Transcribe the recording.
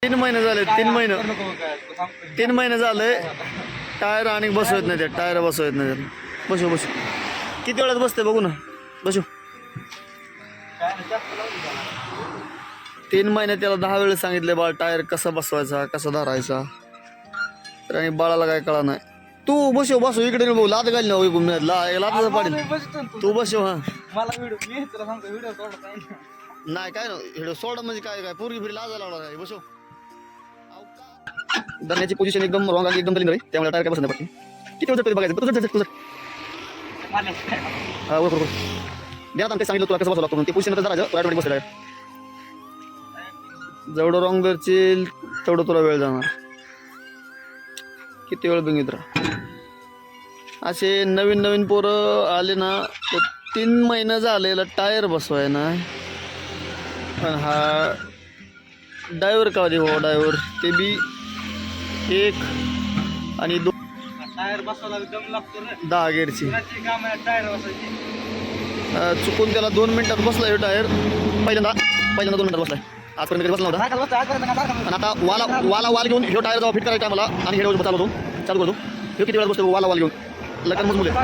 3 महिने झाले 3 महिने झाले टायर आणि बसवत नाही ते टायर बसवत नाही त्याला. बसू किती वेळात बसते बघू ना. बसू 3 महिने त्याला 10 वेळेस सांगितले बाळ टायर कसा बसवायचा कसा धरायचा तर आणि बाळाला काय कळा नाही. तू बसू इकडे लाद घाल ना लाद पाडील तू बसव. हा नाही काय ना सोडा म्हणजे काय पोरगी फिरी लाजायला लागला काय. बसव धरण्याची पोझिशन एकदम रॉंग आली एकदम कलिंग रे त्यामुळे टायर काय बसत नाही. किती वेळ बघायचं तुझं हा बरोबर द्या ते सांगितलं तुला कसं बसवलं लागतो ते पोझिशन धरायचं बसलं. जेवढं रॉंग धरशील तेवढं तुला वेळ जाणार. किती वेळ बघित राहा. असे नवीन पोरं आले ना तर 3 महिने झालेला टायर बसवाय ना. पण हा ड्रायव्हर का हो ड्रायव्हर ते बी 1 आणि 2 टायर बसवायला दम लागतो रे. 10 गेअरची काम आहे टायर बसवायची. चुकून त्याला 2 मिनिटात बसलाय टायर. पहिल्यांदा 2 मिनिटात बसलाय. आजपर्यंत कधी बसला नव्हता. आणि आता वाल घेऊन हे टायर जाऊ फिट करायचा मला आणि हे चालू करतो. हे किती वेळा बसतो वाल घेऊन लगन मजबूत आहे.